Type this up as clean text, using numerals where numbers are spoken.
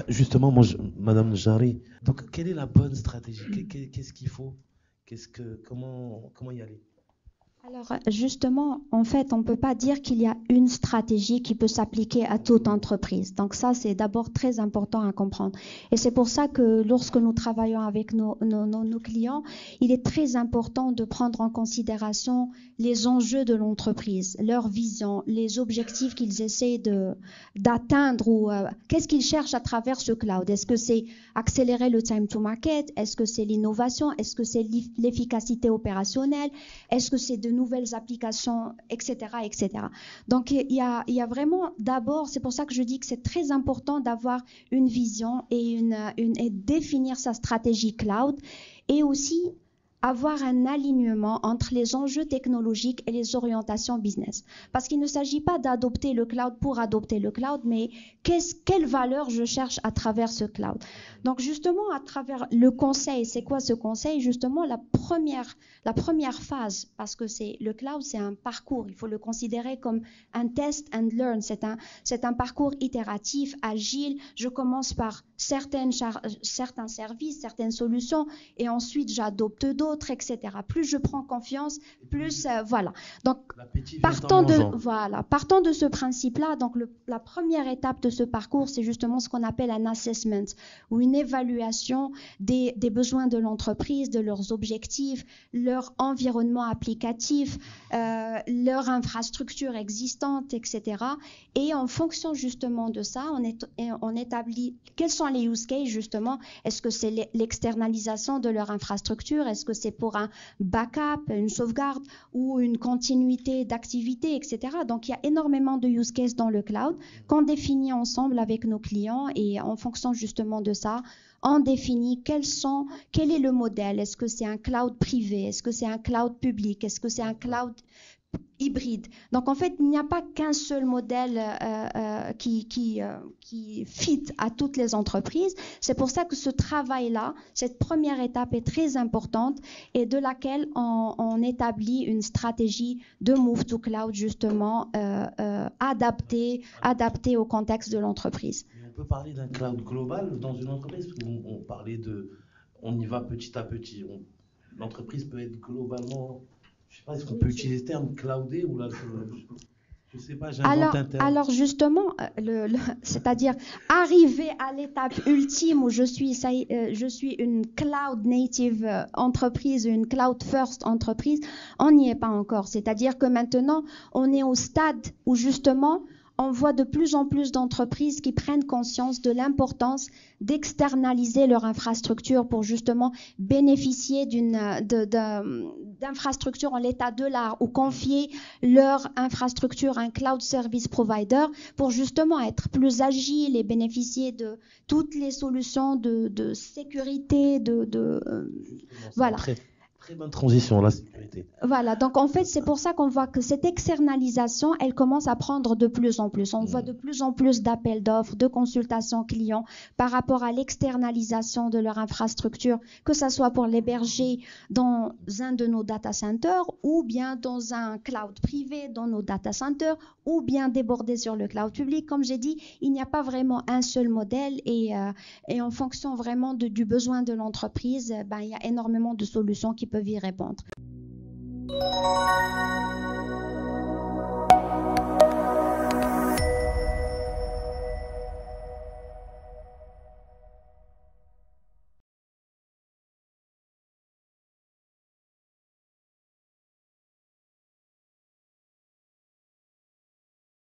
Justement, Madame Jarry, donc quelle est la bonne stratégie? Qu'est-ce qu'il faut? Comment y aller? Alors, justement, en fait, on ne peut pas dire qu'il y a une stratégie qui peut s'appliquer à toute entreprise. Donc ça, c'est d'abord très important à comprendre. Et c'est pour ça que lorsque nous travaillons avec nos clients, il est très important de prendre en considération les enjeux de l'entreprise, leur vision, les objectifs qu'ils essaient d'atteindre ou qu'est-ce qu'ils cherchent à travers ce cloud. Est-ce que c'est accélérer le time to market? Est-ce que c'est l'innovation? Est-ce que c'est l'efficacité opérationnelle? Est-ce que c'est de nouvelles applications, etc., etc. Donc, il y a vraiment, d'abord, c'est pour ça que je dis que c'est très important d'avoir une vision et définir sa stratégie cloud et aussi avoir un alignement entre les enjeux technologiques et les orientations business. Parce qu'il ne s'agit pas d'adopter le cloud pour adopter le cloud, mais quelle valeur je cherche à travers ce cloud. Donc justement, à travers le conseil, c'est quoi ce conseil? Justement, la première phase, parce que le cloud, c'est un parcours. Il faut le considérer comme un test and learn. C'est un parcours itératif, agile. Je commence par certains services, certaines solutions, et ensuite j'adopte d'autres, etc. Plus je prends confiance, plus voilà. Donc partant de ce principe-là, donc la première étape de ce parcours, c'est justement ce qu'on appelle un assessment ou une évaluation des besoins de l'entreprise, de leurs objectifs, leur environnement applicatif, leur infrastructure existante, etc. Et en fonction justement de ça, on établit quels sont les use cases justement. Est-ce que c'est l'externalisation de leur infrastructure? Est-ce que c'est pour un backup, une sauvegarde ou une continuité d'activité, etc. Donc, il y a énormément de use cases dans le cloud qu'on définit ensemble avec nos clients et en fonction justement de ça, on définit quel est le modèle. Est-ce que c'est un cloud privé? Est-ce que c'est un cloud public? Est-ce que c'est un cloud hybride? Donc, en fait, il n'y a pas qu'un seul modèle qui fit à toutes les entreprises. C'est pour ça que ce travail-là, cette première étape est très importante et de laquelle on établit une stratégie de move to cloud, justement, adaptée au contexte de l'entreprise. On peut parler d'un cloud global dans une entreprise, parce qu'on parlait on y va petit à petit. L'entreprise peut être globalement... Je ne sais pas, est-ce qu'on peut utiliser le terme cloudé ou là, je ne sais pas, j'invente un terme. Alors justement, c'est-à-dire arriver à l'étape ultime où je suis une cloud native entreprise, une cloud first entreprise, on n'y est pas encore. C'est-à-dire que maintenant, on est au stade où justement, on voit de plus en plus d'entreprises qui prennent conscience de l'importance d'externaliser leur infrastructure pour justement bénéficier d'infrastructures en l'état de l'art ou confier leur infrastructure à un cloud service provider pour justement être plus agile et bénéficier de toutes les solutions de sécurité, voilà. Très bonne transition, la sécurité. Voilà, donc en fait, c'est pour ça qu'on voit que cette externalisation, elle commence à prendre de plus en plus. On voit de plus en plus d'appels d'offres, de consultations clients par rapport à l'externalisation de leur infrastructure, que ça soit pour l'héberger dans un de nos data centers ou bien dans un cloud privé dans nos data centers ou bien déborder sur le cloud public. Comme j'ai dit, il n'y a pas vraiment un seul modèle et en fonction vraiment du besoin de l'entreprise, il y a énormément de solutions qui peuvent y répondre.